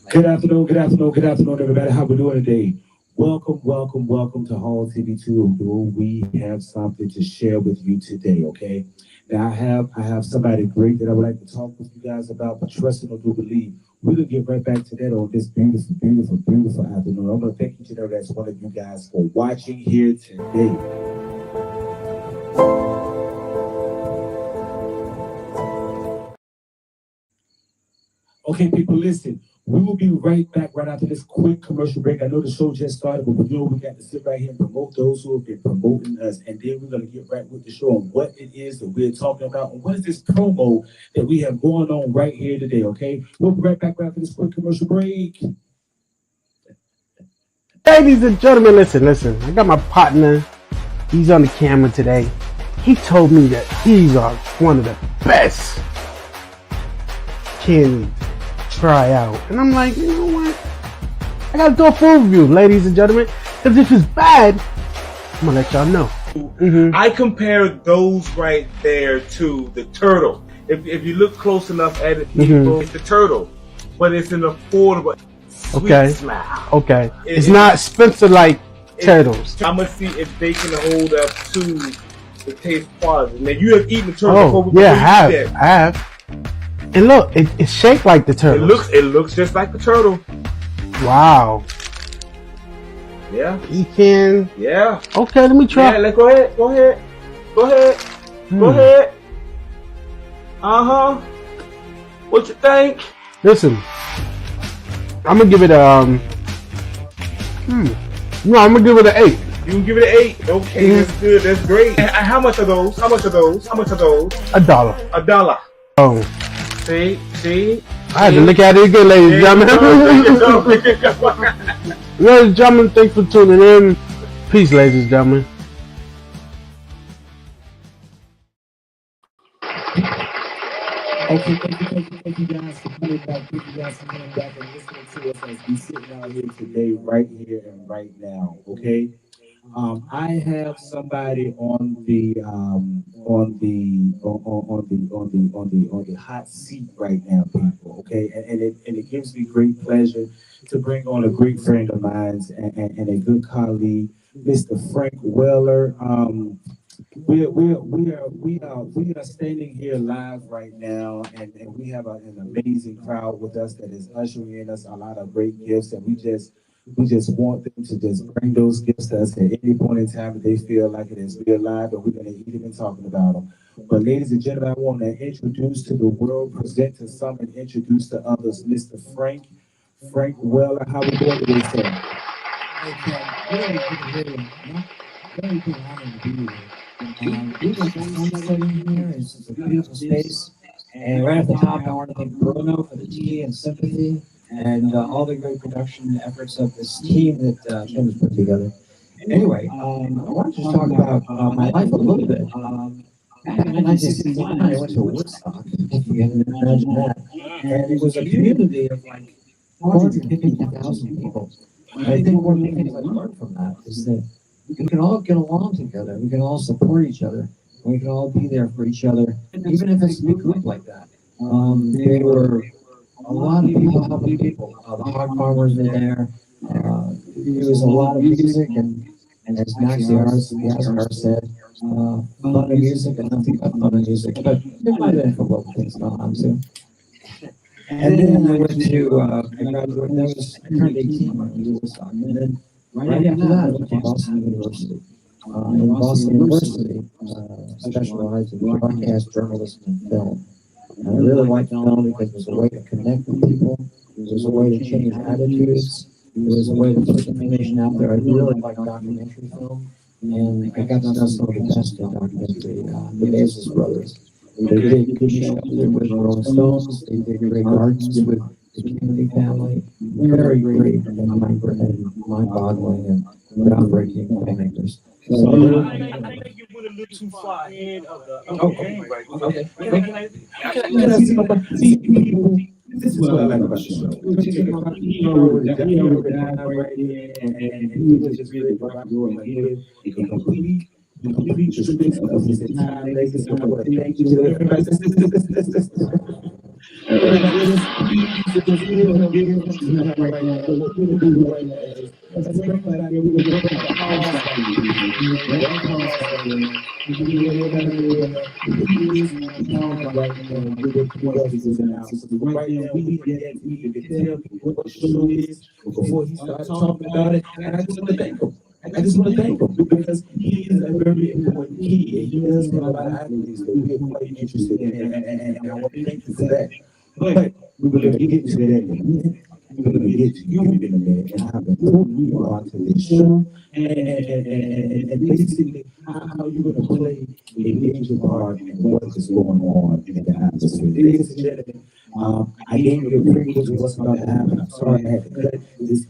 Good afternoon, everybody. How we doing today? Welcome to Hall TV2, where we have something to share with you today. Okay, now I have somebody great that I would like to talk with you guys about, but trust and do believe. We're gonna get right back to that on this beautiful afternoon. I'm gonna thank each and every last one of you guys for watching here today. Okay, people, listen. We will be right back right after this quick commercial break. I know the show just started, but we got to sit right here and promote those who have been promoting us, and then we're gonna get right with the show on what it is that we're talking about, and what is this promo that we have going on right here today. Okay, we'll be right after this quick commercial break. Ladies and gentlemen, listen. I got my partner. He's on the camera today. He told me that these are one of the best candy try out. And I'm like, you know what? I gotta do a full review, ladies and gentlemen. Because if it's bad, I'm gonna let y'all know. I compare those right there to the turtle. If you look close enough at it, it's the turtle. But it's an affordable sweet smile. Okay. It's not Spencer like turtles. I'm gonna see if they can hold up to the taste quality. Now you have eaten the turtle before. Yeah, I have. And look, it's shaped like the turtle. It looks just like the turtle. Wow. Yeah. You can. Yeah. Okay, let me try. Yeah, go ahead. Go ahead. What you think? Listen, I'm gonna give it a No, I'm gonna give it an 8. You can give it an 8. Okay, that's good. That's great. And how much are those? $1. $1. Oh. See? I had to look at it again, ladies and gentlemen. Ladies and gentlemen, thanks for tuning in. Peace, ladies and gentlemen. Okay, thank you guys for coming back. Thank you guys for coming back and listening to us as we sitting out here today, right here and right now. Okay. I have somebody on the hot seat right now, people. Okay, and it gives me great pleasure to bring on a great friend of mine and a good colleague, Mr. Frank Weller. We are standing here live right now, and we have an amazing crowd with us that is ushering in us a lot of great gifts, and we just want them to just bring those gifts to us at any point in time that they feel like it is real live, and we're going to eat them and talking about them. But ladies and gentlemen, I want to introduce to the world, present to some, and introduce to others, Mr. Frank Weller. How we doing today, sir? Really good honor to be here. We were sitting here. It's a beautiful space. And right at the top, I want to thank Bruno for the tea and sympathy and all the great production efforts of this team that Kim has put together. Anyway, I want to just talk about my life a little bit. Back in 1969, I went to Woodstock, if you can imagine that. And it was a community of like 450,000 people. And I think one of the things I learned from that is that we can all get along together. We can all support each other. We can all be there for each other, even if it's a big group like that. There were a lot of people helping people. The hog farmers were there. There was a lot of music, and as Max the artist said, fun of music and nothing but fun of music. But there might have been a couple of things going on too. And then I went to, I graduated, I turned 18 when I was in Woodstock. And then right after that, I went to Boston University. In Boston University, specialized in broadcast journalism and film. And I really liked film because it was a way to connect with people. It was a way to change attitudes. It was a way to put information out there. I really like documentary film. And I got to know some of the best in documentary, the Bezos brothers. They did good shows with Rolling Stones. They did great gardens with the Kennedy family. Very great and mind-boggling and groundbreaking filmmakers. So, I think you went a little too far ahead of the. Okay. This is what I like about the show. We're taking about the guy right here, and he was just really rock and roll, like a complete description of his entire legacy. I want to thank you to everybody. And I just feel him giving us to him right now. So what we're gonna do right now is let's bring him back here. We're gonna bring the house back here. That house back here. We can get everybody there. We can use the pound right now. We get the voices in the house. So right now we need to tell people what the show is before he starts talking about it. And I just want to thank him. I just want to thank him because he is a very important key and he does have a lot of activities that we're quite interested in and I want to thank you for that. But we're going to get to that in a minute. We're going to get to you in a minute and how important you are to this show and basically how you're going to play a major part in what is going on in the atmosphere. Ladies and gentlemen, I gave you a preview of what's about to happen. I'm sorry I had to cut this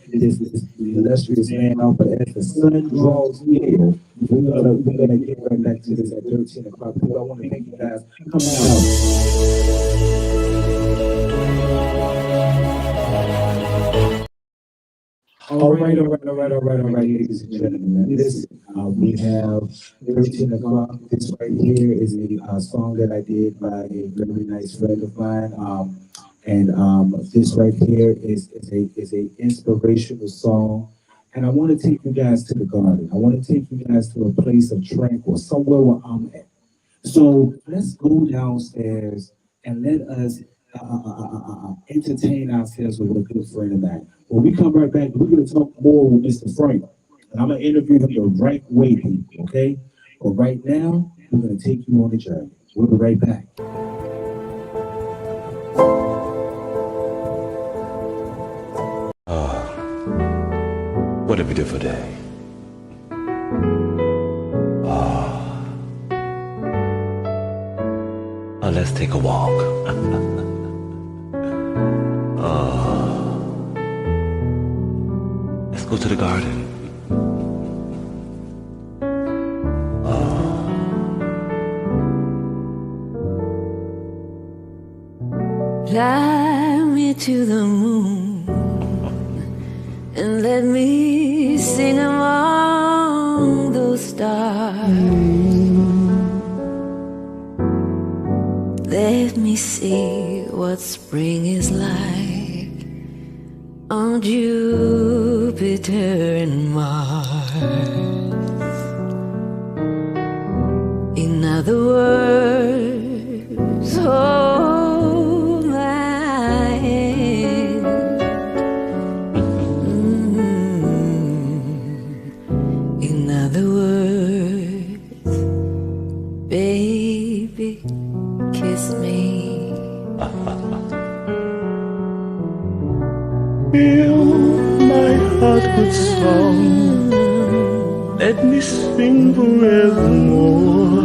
illustrious man off, but as the sun draws near, we're gonna get right back to this at 13 o'clock. Because I want to thank you guys. Come on out. All right, ladies and gentlemen. Listen, we have 13 o'clock. This right here is a song that I did by a very nice friend of mine. And this right here is a inspirational song. And I want to take you guys to the garden. I want to take you guys to a place of tranquil, somewhere where I'm at. So let's go downstairs and let us entertain ourselves with a good friend of mine. When we come right back, we're going to talk more with Mr. Frank. And I'm going to interview him the right way, people, okay? But right now, we're going to take you on the journey. We'll be right back. What a beautiful day. Let's take a walk. Let's go to the garden. Fly me to the moon and let me sing among those stars. Let me see what spring is like on Jupiter and Mars. In other words, hold my hand. In other words, baby, kiss me. Fill my heart with song. Let me sing forevermore.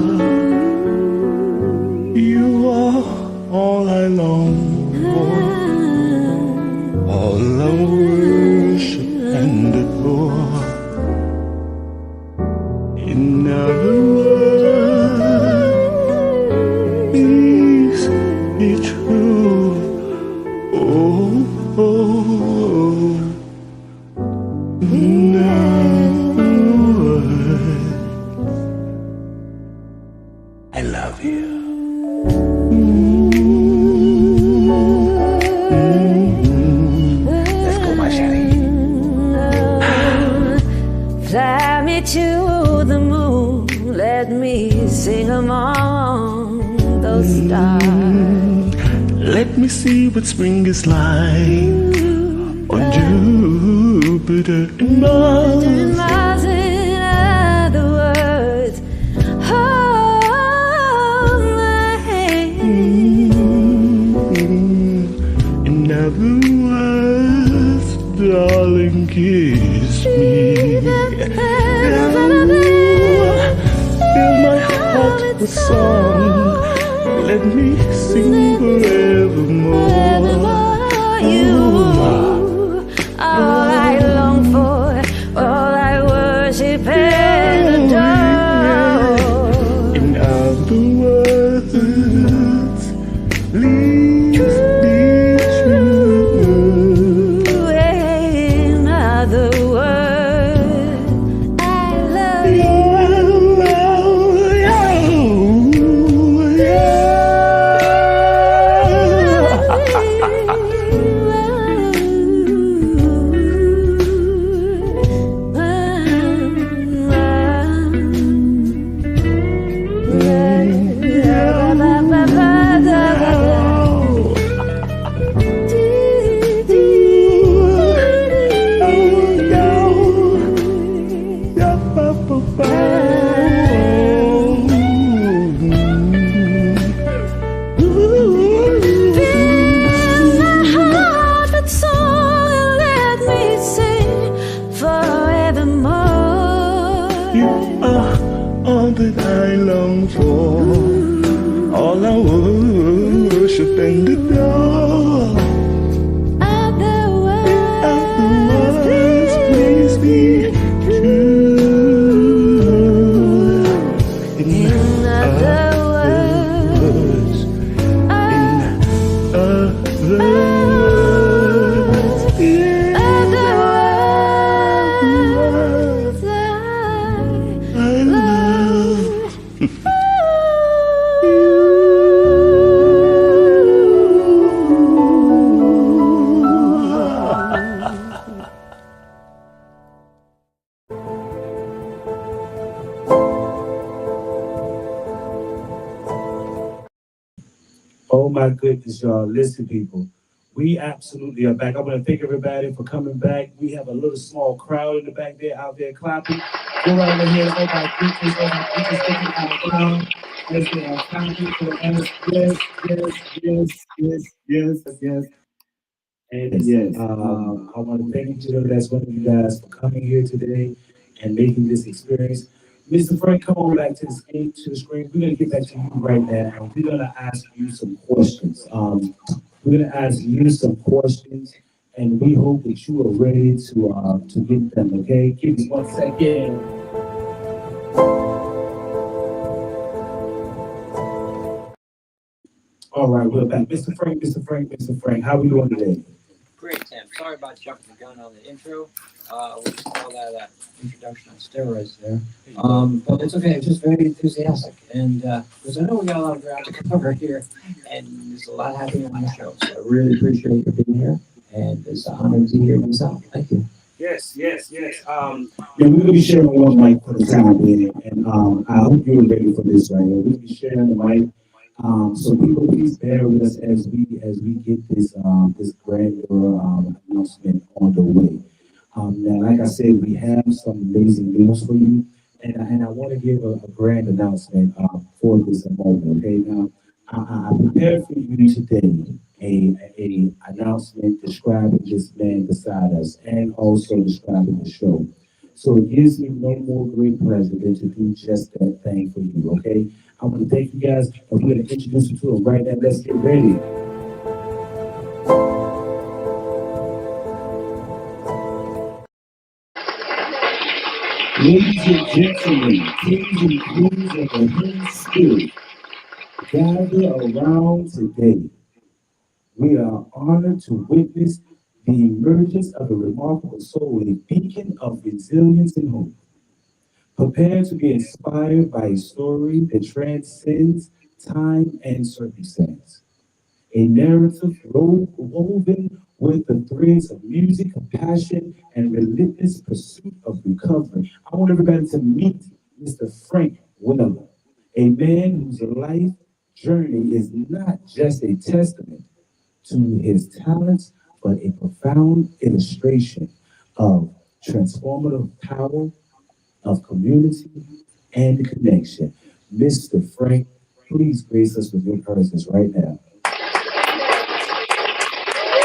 You are all I long for, all I worship and adore. In other words, please be true. Oh, in other words, I love you. Let's go, my Shani. Fly me to the moon, let me sing among those stars. Let me see what spring is like on Jupiter and Mars. In other words, hold my hand. In other words, darling, kiss me. Fill my heart with song. Let me sing forevermore. You, all I long for, all I worship and adore. In other words, please be true. In other words, I love you. and the door. Otherwise, please be true. In other words, I love you. Oh my goodness, y'all. Listen, people. We absolutely are back. I want to thank everybody for coming back. We have a little small crowd in the back there out there clapping. Go right over here. Oh my goodness, oh my goodness, looking out down as they are clapping for us. Yes, yes, yes, yes, yes, yes. And yes, I want to thank each and every last one of you guys for coming here today and making this experience. Mr. Frank, come on back to the screen. We're gonna get back to you right now, and we're gonna ask you some questions. We're gonna ask you some questions, and we hope that you are ready to get them. Okay, give me 1 second. All right, we're back. Mr. Frank, Mr. Frank, Mr. Frank, how are we doing today? Great, Tim. Sorry about jumping the gun on the intro. We'll just call that introduction on steroids there. But it's okay. I'm just very enthusiastic. And because I know we got a lot of ground to cover here, and there's a lot happening on the show. So I really appreciate you being here. And it's an honor to be here myself. Thank you. Yes, yes, yes. Yeah, we're gonna be sharing one mic for the time being, and I hope you're ready for this right here. We'll be sharing the mic. So people, please bear with us as we get this grander announcement on the way. Now, like I said, we have some amazing news for you, and I want to give a grand announcement for this moment. Okay, now I prepared for you today a announcement describing this man beside us, and also describing the show. So it gives me no more great pleasure than to do just that thing for you. Okay, I want to thank you guys, and we're going to introduce you to him right now. Let's get ready. Ladies and gentlemen, kings and queens of the human spirit, gather around today. We are honored to witness the emergence of a remarkable soul, a beacon of resilience and hope. Prepare to be inspired by a story that transcends time and circumstance. A narrative woven with the threads of music, compassion, and relentless pursuit of recovery. I want everybody to meet Mr. Frank Weller, a man whose life journey is not just a testament to his talents, but a profound illustration of transformative power, of community, and connection. Mr. Frank, please grace us with your presence right now.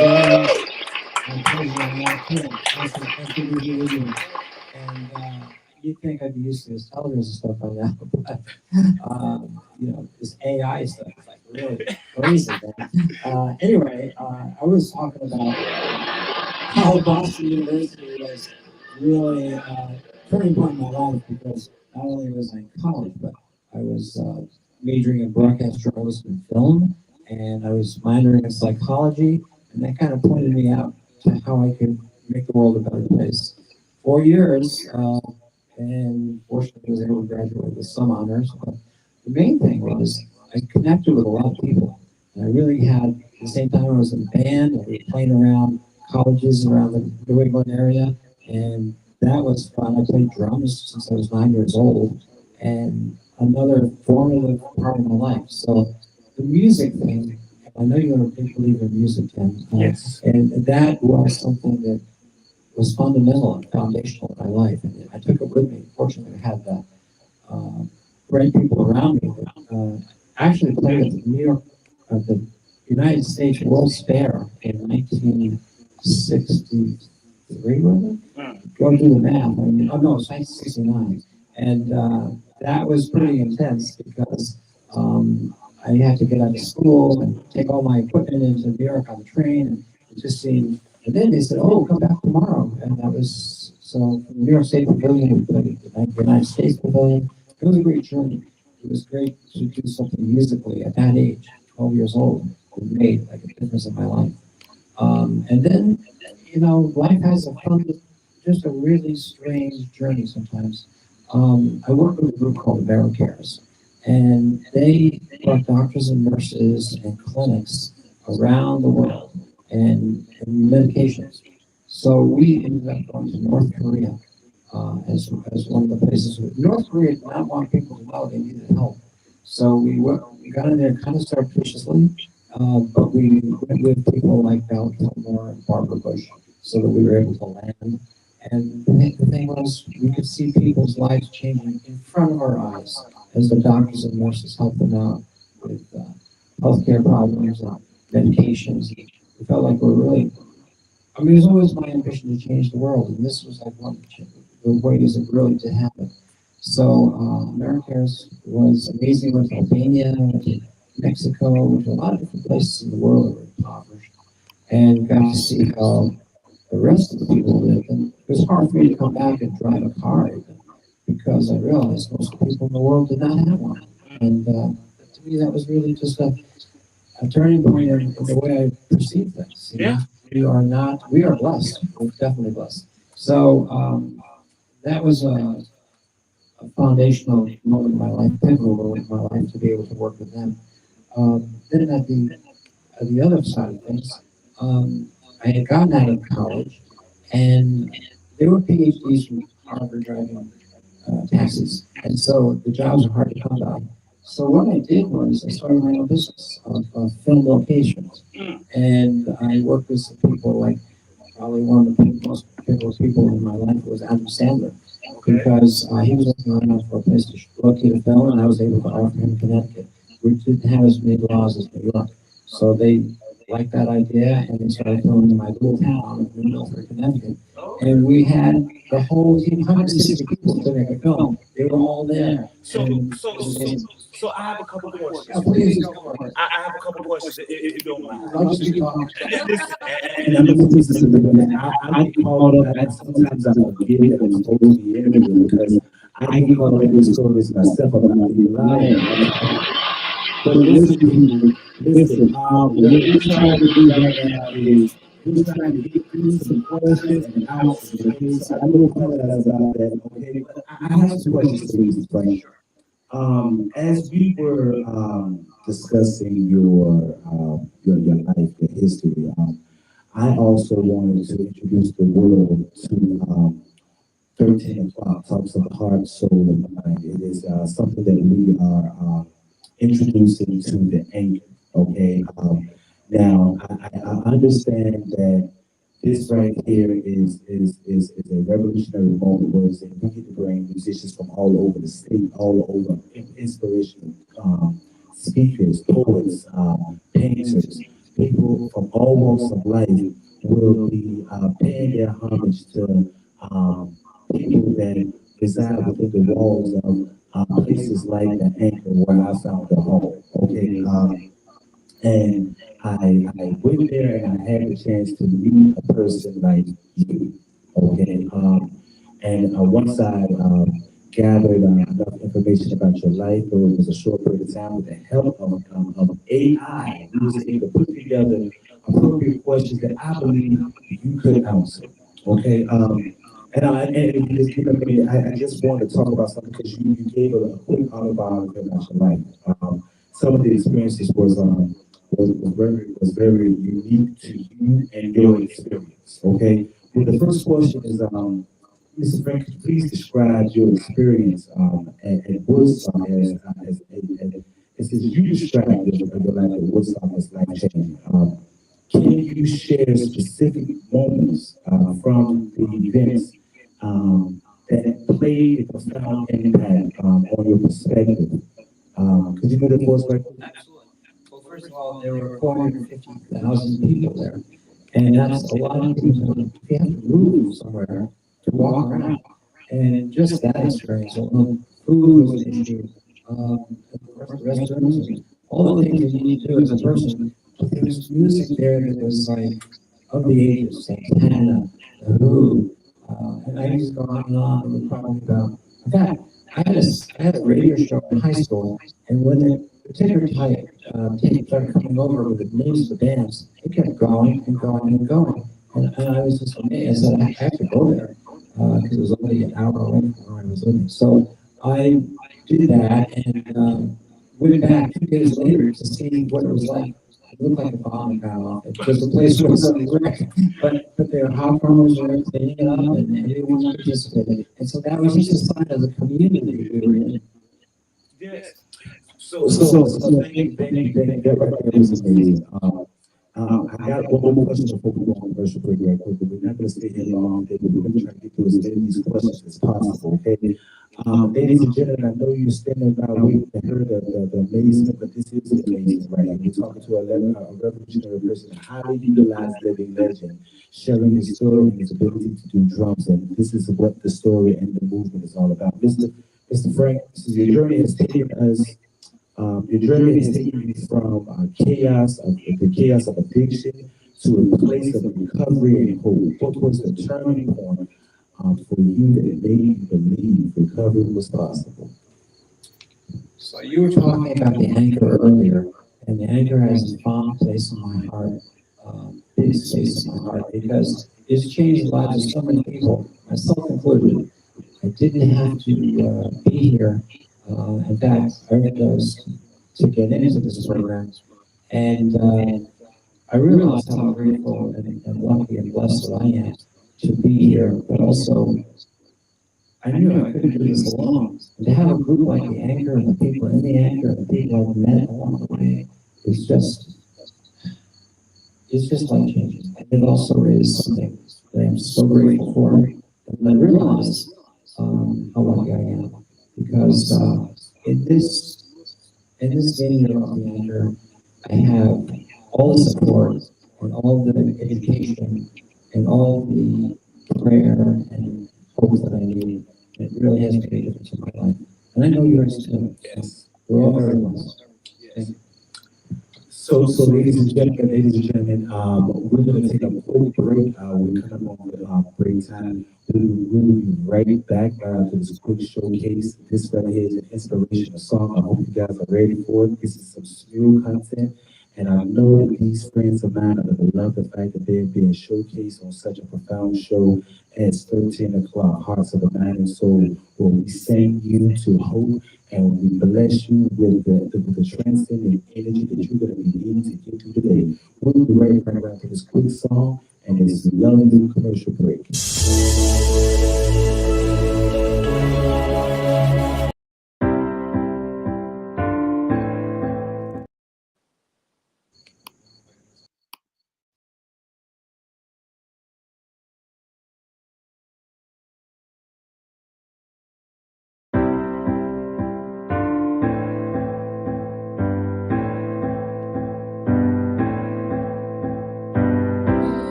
My pleasure. Nice to be here with you. And you'd think I'd be used to this television stuff by now, but this AI stuff is like really crazy. Anyway, I was talking about how Boston University was really a turning point in my life, because not only was I in college, but I was majoring in broadcast journalism and film, and I was minoring in psychology, and that kind of pointed me out to how I could make the world a better place. 4 years, and fortunately I was able to graduate with some honors, but the main thing was I connected with a lot of people. And I really had, at the same time I was in a band, I was playing around colleges around the New England area, and that was fun. I played drums since I was 9 years old, and another formative part of my life. So the music thing, I know you're a big believer in music, Tim. Yes. And that was something that was fundamental and foundational in my life, and I took it with me. Fortunately, I had great people around me that actually played at the United States World's Fair in 1963, was it? Go do the math. I mean, oh no, it's 1969, and that was pretty intense because I had to get out of school and take all my equipment into New York on the train, and it just seemed. And then they said, "Oh, come back tomorrow," and that was so from the New York State Pavilion. We played at the United States Pavilion. It was a great journey. It was great to do something musically at that age, 12 years old. It made like a difference in my life. And then, life has a fun, just a really strange journey sometimes. I work with a group called AmeriCares, and they brought doctors and nurses and clinics around the world and medications. So we ended up going to North Korea as one of the places. North Korea did not want people to know they needed help. So we got in there kind of surreptitiously, but we went with people like Val Kilmer and Barbara Bush so that we were able to land. And the thing was, we could see people's lives changing in front of our eyes as the doctors and nurses helped them out with healthcare problems and medications. We felt like we're really, I mean, it was always my ambition to change the world, and this was like one of the ways it really did happen. So, AmeriCares was amazing with Albania, with Mexico, with a lot of different places in the world that were impoverished, and got to see how the rest of the people lived. And it was hard for me to come back and drive a car even, because I realized most of the people in the world did not have one. And to me, that was really just a turning point in the way I perceive things. You know? We are blessed. We're definitely blessed. So that was a foundational moment in my life, pivotal moment in my life to be able to work with them. Then at the other side of things, I had gotten out of college, and there were PhDs from Harvard driving taxis, and so the jobs were hard to come by. So what I did was I started my own business of film locations, and I worked with some people like probably one of the most pivotal people in my life was Adam Sandler, because he was looking around for a place to locate a film, and I was able to offer him Connecticut, which didn't have as many laws as New York. So they liked that idea, and they started filming in my little town of New Milford, Connecticut. And we had the whole team, 160 people to make a film. They were all there. So I have a couple questions. Yeah, please go for it. I have a couple questions if you don't mind. I'll just be talking. Listen, And I'm gonna put this in the beginning. I get caught up. Sometimes I forget that I'm supposed to be interviewing because I get caught up in the stories myself. I'm not even lying. But listen, people, listen. What we're trying to do right now is we're trying to get through some questions and answers. Okay, so I know apologize about that. Okay, but I have some questions for you, Frank. As we were discussing your life, your history, I also wanted to introduce the world to 13 o'clock, talks of the heart, soul, and mind. It is something that we are introducing to the anchor. Okay. Now I understand that this right here is a revolutionary moment where we get to bring musicians from all over the state, all over, inspirational speakers, poets, painters, people from all walks of life will be paying their homage to people that reside within the walls of places like the Anchor where I found a home. Okay. And I went there and I had the chance to meet a person like you, okay? And once I gathered enough information about your life, though it was a short period of time, with the help of AI, we was able to put together appropriate questions that I believe you could answer, okay? And just give me, I just want to talk about something because you gave a quick autobiography about your life. Some of the experiences was very unique to you and your experience. Okay. Well, the first question is, Mr. Frank, could you please describe your experience at Woodstock as you described your life at Woodstock as life changing? Can you share specific moments from the events that played a profound impact on your perspective? Could you do that for us, right? Absolutely. Well, first of all, there were 450,000 people there. And that's a lot of people. If you have to move somewhere to walk around. And just that experience alone, food was an issue. The restrooms, all the things you need to do as a person. But there was music there that was like of the ages, Santana, The Who, and I used to go on and on. And probably about, in fact, I had a radio show in high school, and when the ticker type tape started coming over with the names of the bands, it kept going and going and going. And I was just amazed. I said, I have to go there because it was only an hour away from where I was living. So I did that and went back 2 days later to see what it was like. It looked like a bomb had gone off because the place was wrecked. But their hot farmers were cleaning it up and everyone participated. And so that was just a sign of the community we were in. Yes. So thank you. That right there was amazing. I got one more question before we go on commercial break right quick. We're not going to stay here long today, but we're going to try to get through as many of these questions as possible, okay? Ladies and gentlemen, I know you're standing by waiting to hear the amazement, but this is amazing, right? We're talking to a revolutionary person, a highly utilized living legend, sharing his story and his ability to do drums, and this is what the story and the movement is all about. Mr. Frank, your journey has taken us. Your journey has taken you from the chaos of addiction, to a place of recovery and hope. What was the turning point for you that made you believe recovery was possible? So you were talking about the anchor earlier, and the anchor has a fond place in my heart, big space in my heart, because it's changed the lives of so many people, myself included. I didn't have to be here. In fact, I chose to get into this program, and I realized how grateful and lucky and blessed that I am to be here, but also I knew I couldn't do this alone. And to have a group like the Anchor and the people in the Anchor and the people I've met along the way is it's just life changing. And it also is something that I'm so grateful for. And I realize how lucky I am, because in this venue of the Anchor, I have all the support and all the education and all the prayer and hope that I need. It really has made a difference in my life. And I know yours too. Yes. We're all very blessed. So ladies and gentlemen, we're going to take a quick break. We're coming on with break time. We'll be right back to this quick showcase. This right here is an inspirational song. I hope you guys are ready for it. This is some smooth content. And I know that these friends of mine are going to love the fact that they're being showcased on such a profound show as 13 o'clock, Hearts of the Mind and Soul, where we send you to hope and we bless you with the transcendent energy that you're going to be needing to get through today. We'll be right back after this quick song and this lovely commercial break.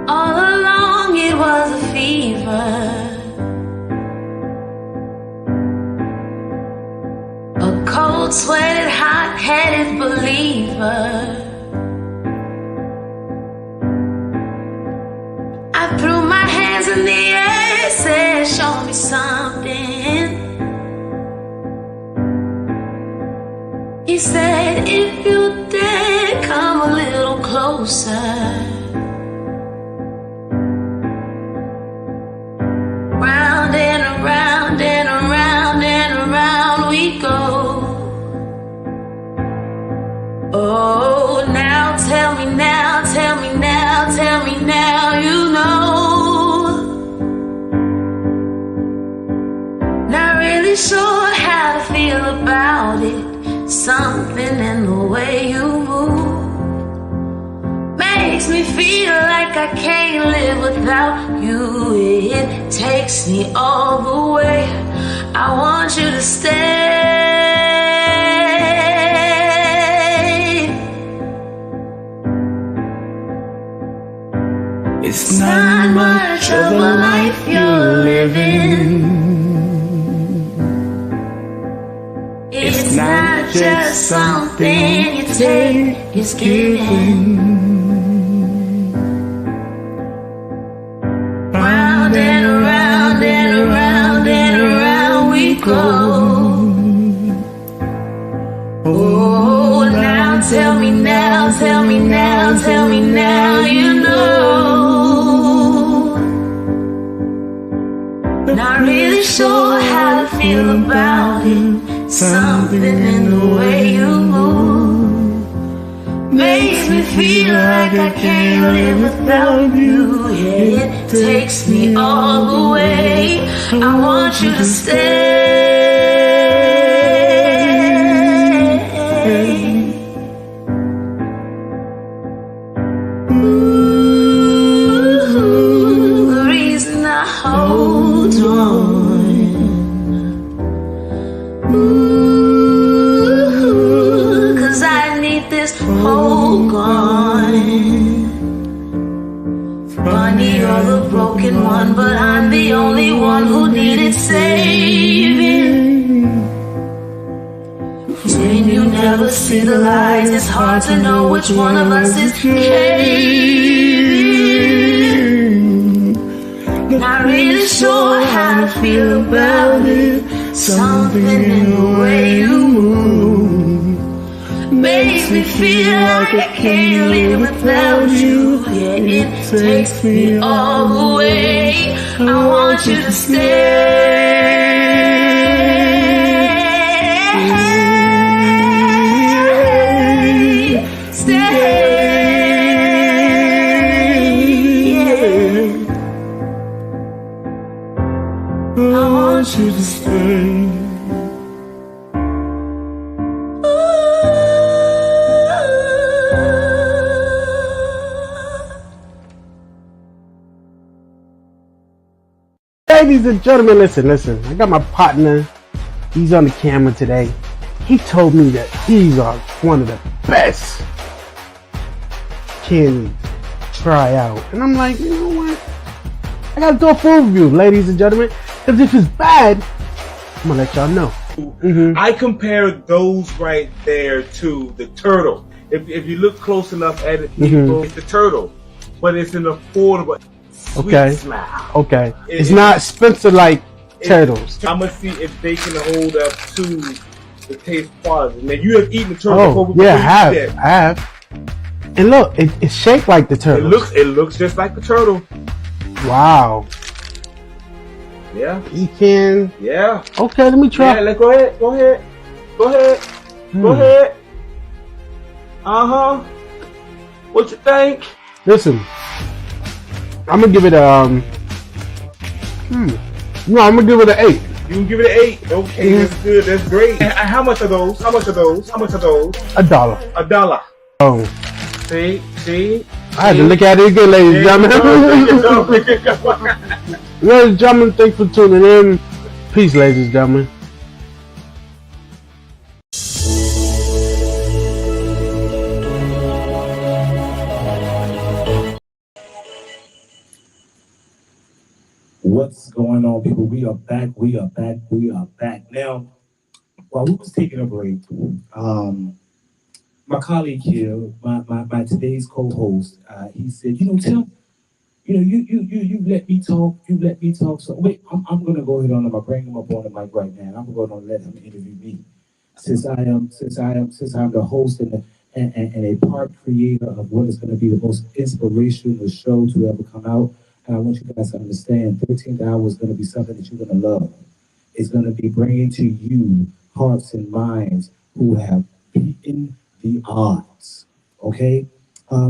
All along it was a fever, a cold, sweated, hot-headed believer. I threw my hands in the air, said, show me something. He said, if you dare, come a little closer. Round and around and around and around we go. Oh, now tell me now, tell me now, tell me now, you know. Not really sure how to feel about it. Something in the way you move makes me feel like I can't live without you. It takes me all the way. I want you to stay. It's not much much of a life you're living. It's not just something you take, it's given. Round and around and around and around we go. Oh, now tell me now, tell me now, tell me now, you know. Not really sure how to feel about it. Something in the way you move makes me feel like I can't live without you. Yeah, it takes me all the way. I want you to stay. Ooh, the reason I hold on. Ooh, 'cause I need this hold on. Funny, you're the broken one, but I'm the only one who needed saving. When you never see the lies, it's hard to know which one of us is caving. Not really sure how to feel about it. Something in the way you move makes me feel like I can't live without you. Yeah, it takes me all the way. I want you to stay. I want you to stay. Ladies and gentlemen, listen. I got my partner. He's on the camera today. He told me that these are one of the best candies to try out. And I'm like, you know what? I gotta do a full review, ladies and gentlemen. Because if it's bad, I'm gonna let y'all know. I compare those right there to the turtle. If you look close enough at it, people, it's the turtle, but it's an affordable, sweet smile. Okay. It's not Spencer-like turtles. I'm gonna see if they can hold up to the taste quality. Now you have eaten the turtle before. Yeah, I have. And look, it's shaped like the turtle. It looks just like the turtle. Wow. Yeah. Pecan. Yeah. Okay, let me try. Yeah, go ahead. Go ahead. What you think? Listen, I'm gonna give it a no, I'm gonna give it an 8. You can give it an 8. Okay, that's good. That's great. And how much are those? $1. $1. Oh. See? I had to look at it again, ladies and gentlemen. Ladies and gentlemen, thanks for tuning in. Peace, ladies and gentlemen. What's going on, people? We are back. Now, while we was taking a break, my colleague here, my today's co-host, he said, Tim, you let me talk. So wait, I'm gonna go ahead on him. I bring him up on the mic right now. I'm going to let him interview me, since I'm the host and a part creator of what is going to be the most inspirational show to ever come out. And I want you guys to understand, 13th Hour is going to be something that you're going to love. It's going to be bringing to you hearts and minds who have beaten the odds. Okay.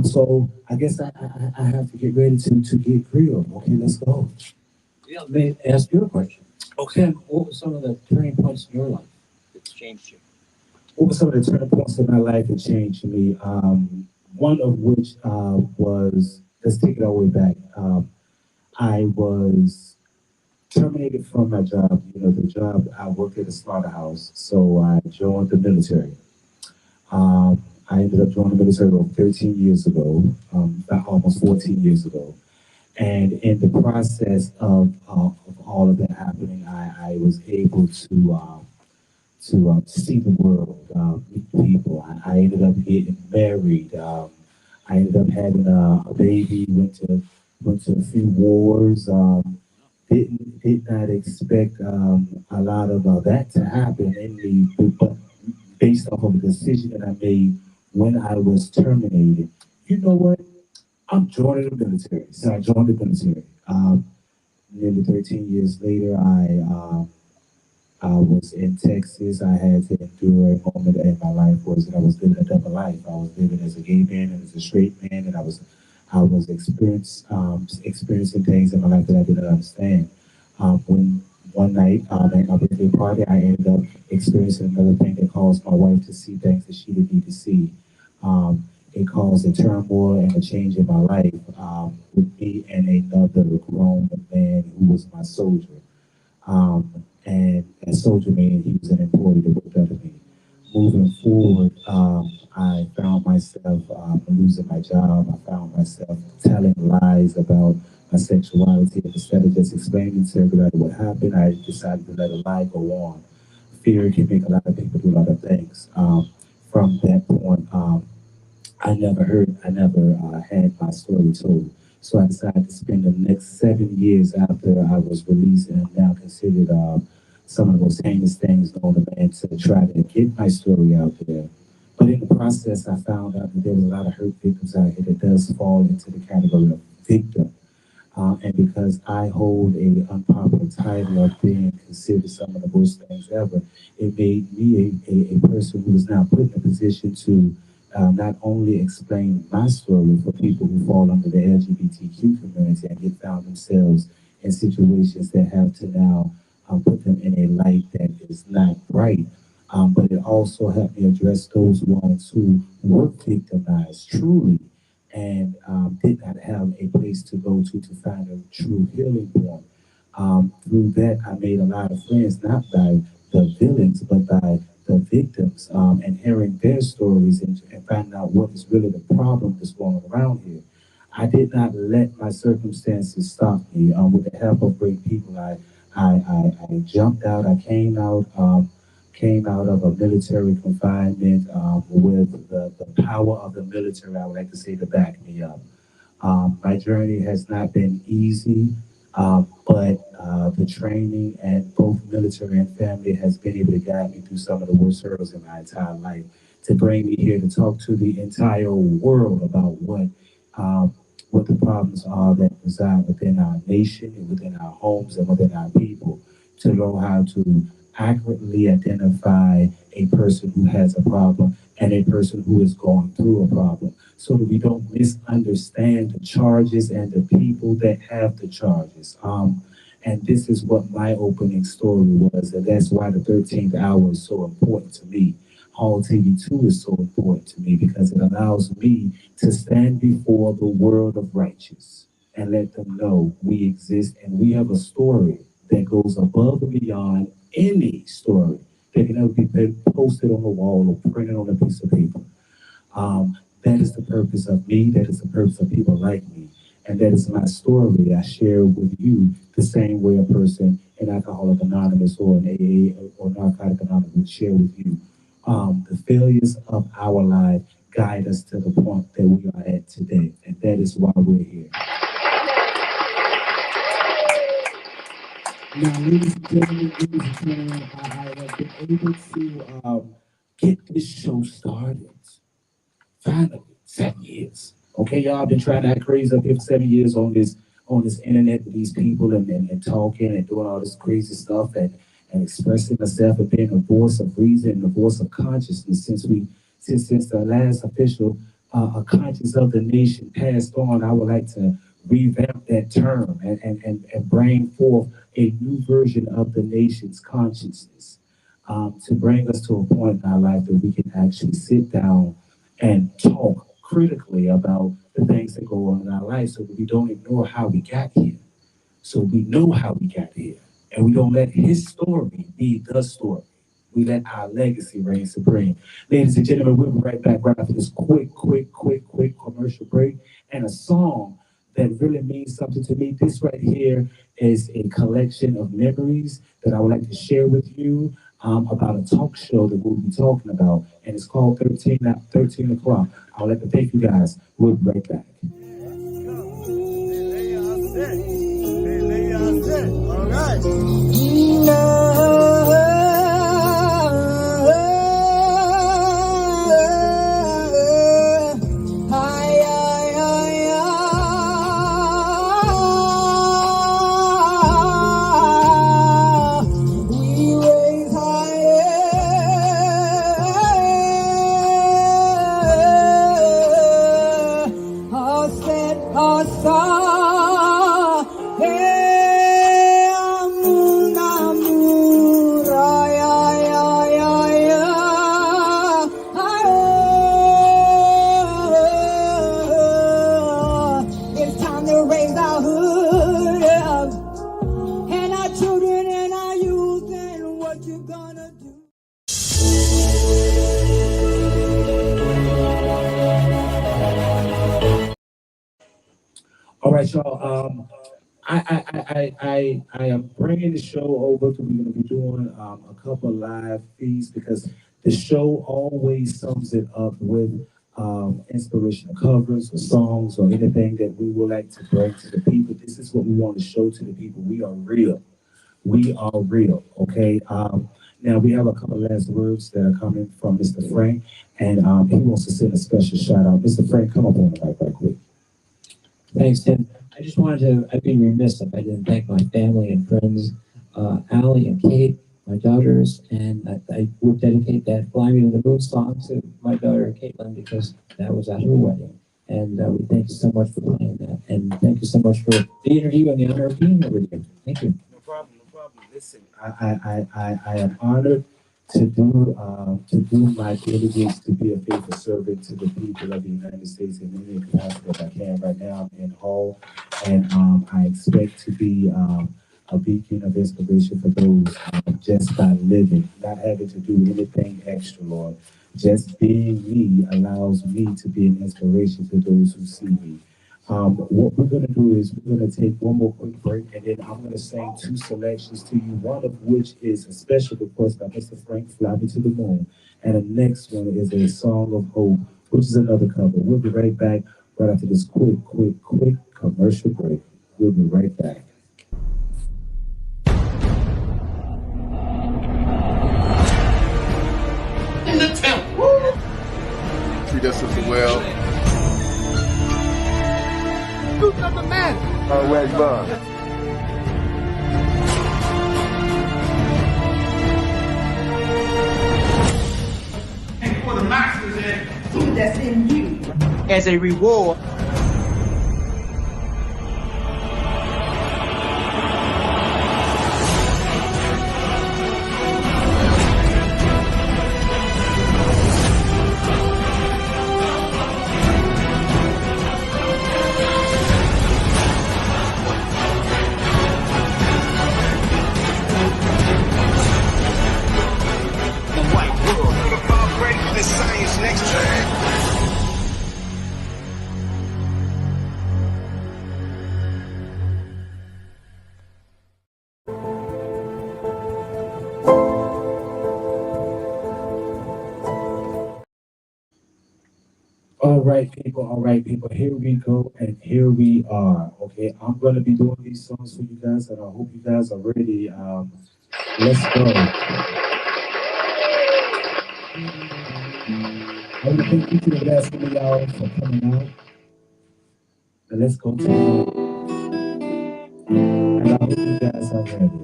So I guess I have to get ready to get real. Okay, let's go. Yeah, let me ask you a question. Okay. Tim, what were some of the turning points in your life that changed you? What were some of the turning points in my life that changed me? One of which was, let's take it all the way back. I was terminated from my job. The job, I worked at a slaughterhouse, so I joined the military. I ended up joining the military over 13 years ago, about almost 14 years ago. And in the process of all of that happening, I was able to see the world, meet people. I ended up getting married. I ended up having a baby. Went to a few wars. Did not expect a lot of that to happen in me, but based off of a decision that I made when I was terminated. You know what? I'm joining the military. So I joined the military. Nearly 13 years later, I was in Texas. I had to endure a moment in my life was that I was living a double life. I was living as a gay man and as a straight man, and I was experiencing things in my life that I didn't understand. When one night at my birthday party, I ended up experiencing another thing that caused my wife to see things that she didn't need to see. It caused a turmoil and a change in my life with me and another grown man who was my soldier. And as soldier man, he was an employee that worked under me. Moving forward, I found myself losing my job. I found myself telling lies about my sexuality. And instead of just explaining to everybody what happened, I decided to let a lie go on. Fear can make a lot of people do a lot of things. From that point, I never had my story told. So I decided to spend the next 7 years after I was released and now considered some of the most heinous things known to man to try to get my story out there. But in the process, I found out that there was a lot of hurt victims out here that does fall into the category of victim. And because I hold a unpopular title of being considered some of the worst things ever, it made me a person who is now put in a position to not only explain my story for people who fall under the LGBTQ community and get found themselves in situations that have to now put them in a light that is not bright, but it also helped me address those ones who were victimized truly and did not have a place to go to find a true healing point. Through that, I made a lot of friends, not by the villains, but by the victims, and hearing their stories and finding out what is really the problem that's going around here. I did not let my circumstances stop me. With the help of great people, I jumped out. I came out of a military confinement with the power of the military, I would like to say, to back me up. My journey has not been easy, but the training and both military and family has been able to guide me through some of the worst hurdles in my entire life to bring me here to talk to the entire world about what the problems are that reside within our nation and within our homes and within our people, to know how to accurately identify a person who has a problem and a person who is going through a problem so that we don't misunderstand the charges and the people that have the charges. And this is what my opening story was, and that's why the 13th hour is so important to me. Hall TV 2 is so important to me because it allows me to stand before the world of righteous and let them know we exist and we have a story that goes above and beyond any story that can ever be posted on the wall or printed on a piece of paper. That is the purpose of me. That is the purpose of people like me. And that is my story. I share with you the same way a person in Alcoholic Anonymous or an AA or Narcotic Anonymous would share with you. The failures of our life guide us to the point that we are at today. And that is why we're here. Now, ladies and gentlemen, I have been able to get this show started. Finally, 7 years. Okay, y'all, I've been trying to act crazy up here for 7 years on this internet with these people and talking and doing all this crazy stuff and expressing myself and being a voice of reason and a voice of consciousness since the last official conscience of the nation passed on. I would like to revamp that term and bring forth a new version of the nation's consciousness to bring us to a point in our life that we can actually sit down and talk critically about the things that go on in our life so that we don't ignore how we got here. So we know how we got here. And we don't let his story be the story. We let our legacy reign supreme. Ladies and gentlemen, we'll be right back right after this quick commercial break and a song that really means something to me. This right here is a collection of memories that I would like to share with you about a talk show that we'll be talking about, and it's called 13 o'clock. I would like to thank you guys. We'll be right back. All right. All right, y'all. I am bringing the show over because we're going to be doing a couple of live feeds because the show always sums it up with inspirational covers or songs or anything that we would like to bring to the people. This is what we want to show to the people. We are real. We are real. Okay. Now we have a couple of last words that are coming from Mr. Frank, and he wants to send a special shout out. Mr. Frank, come up on the mic right quick. Thanks, Tim. I just wanted to, I'd be remiss if I didn't thank my family and friends, Allie and Kate, my daughters, and I would dedicate that Fly Me to the Moon song to my daughter, Caitlin, because that was at her wedding. And we thank you so much for playing that. And thank you so much for the interview and the honor of being here with you. Thank you. No problem, no problem. Listen, I am honored to do my diligence to be a faithful servant to the people of the United States in any capacity that I can. Right now, I'm in Hall, and I expect to be a beacon of inspiration for those just by living, not having to do anything extra, Lord. Just being me allows me to be an inspiration to those who see me. What we're going to do is we're going to take one more quick break, and then I'm going to sing two selections to you, one of which is a special request by Mr. Frank, Fly Me to the Moon, and the next one is a Song of Hope, which is another cover. We'll be right back right after this quick commercial break. We'll be right back. In the temple. Treat us as well. Who's not the man? Where's Bob? For the masters in. He that's in you. As a reward. All right, people, here we go, and here we are. Okay, I'm going to be doing these songs for you guys, and I hope you guys are ready. Let's go. I want to thank each and every last one of y'all for coming out. And let's go to it. And I hope you guys are ready.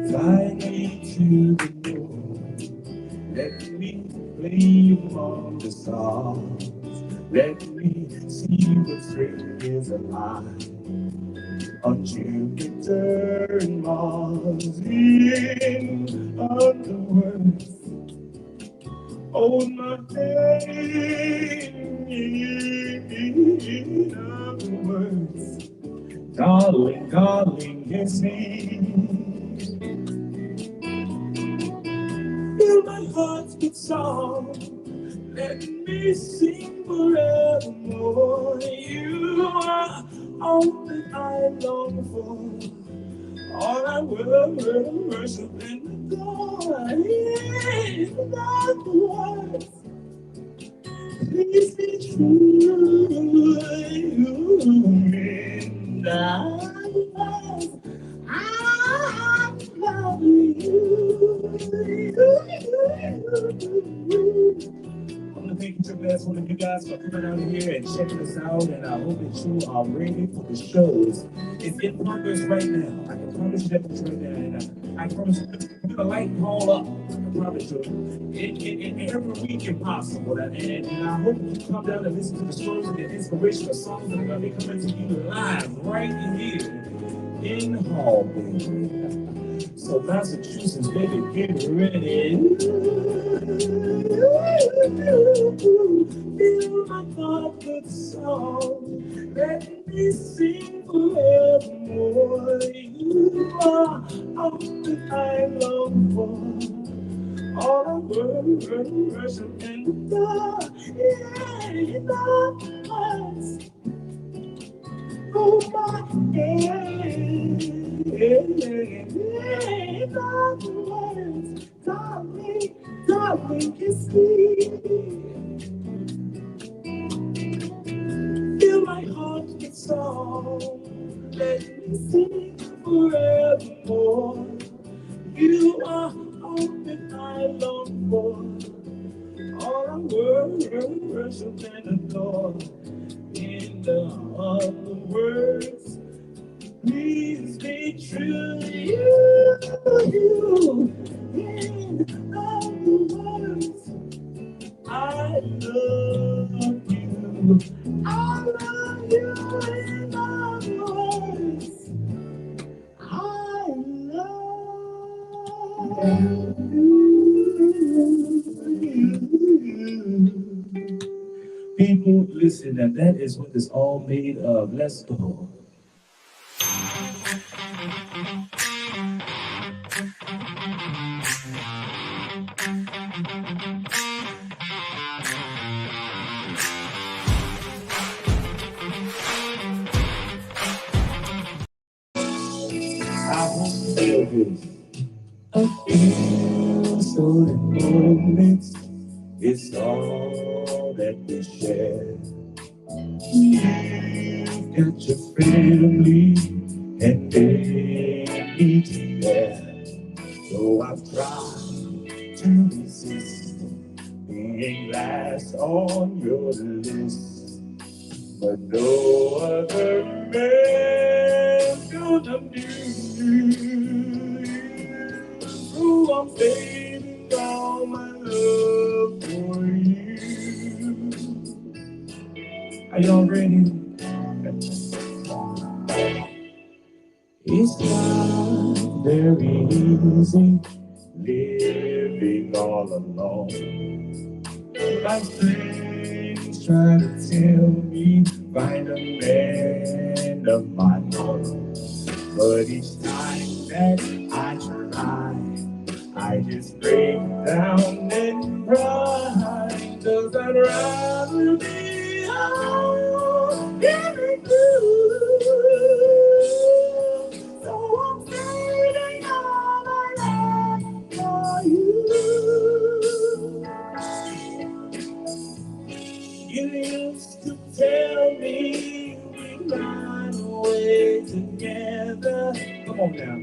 Fly me to the moon, let me play among the stars, let me see what spring is alive on Jupiter and Mars, in underworld, hold my hand in other words. Darling, darling, it's me. Feel my heart get soft. Let me sing forevermore. You are all that I long for. All I will worship and adore. Is not the words. Please be true. And I love you. I want to thank each and every last one of you guys for coming out here and checking us out, and I hope that you are ready for the shows. It's in progress right now. I can promise you that it's right now, and I promise you, we're gonna lighten all up. I promise you, in every week if possible. And I hope you come down and listen to the shows and the inspirational songs that are gonna be coming to you live right here in Hallway. So Massachusetts, baby, get ready. Feel my heart with song. Let me sing forevermore. You are all that I long for. All I worship and adore. Yeah, you know us. Oh my words, darling, darling, kiss me. Feel my heart get strong. Let me sing forevermore. You are all that I long for. All I worship and adore. In the other words, please be true. You, in other words, I love you. I love you. In other words, I love you. People, listen, that is what it's all made of. Let's go. I won't feel this. I feel so moments. It's all that we share. You've got your family and they need you there. So I've tried to resist being last on your list, but no other man gonna do you. So I'm saving all my love for you. Are y'all ready? It's not very easy living all alone. My friends try to tell me find a man of my own, but each time that I try, I just break down and cry, 'cause I'd rather be alone than you. So I'm saving all my love for you. You used to tell me we run away together. Come on now.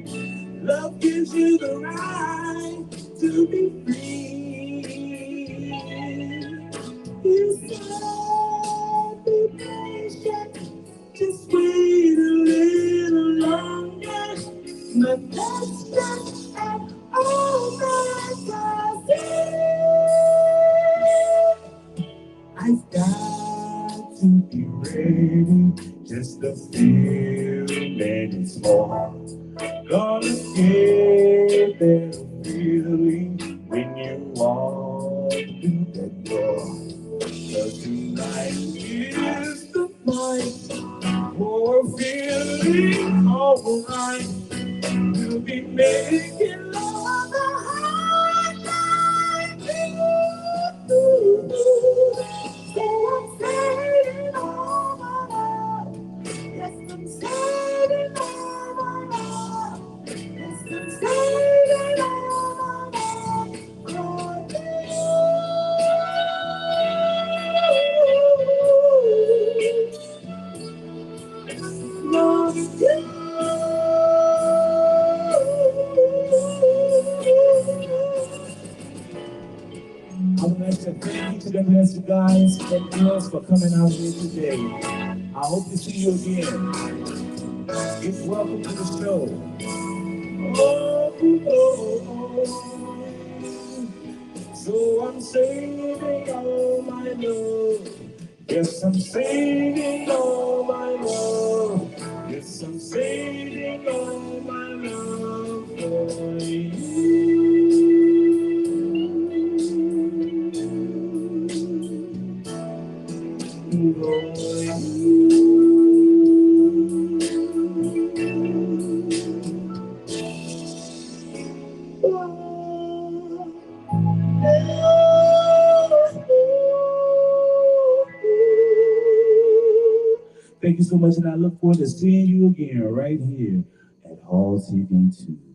Love gives you the right to be free. You said be patient, just wait a little longer. But that's just an old fantasy. I've got to be ready, just a few minutes more. Gonna get that feeling when you walk through for feeling alright. We'll be making love the hard night. So I'm saying all my love. Yes, I'm saying all my love. Yes, I'm saying all my love. Love you. I would like to thank each of the rest of you guys and girls for coming out here today. I hope to see you again. It's welcome to the show. So I'm saving all my love. Yes, I'm saving all my love. Yes, I'm saving all my love for you. Thank you so much, and I look forward to seeing you again right here at Hall TV 2.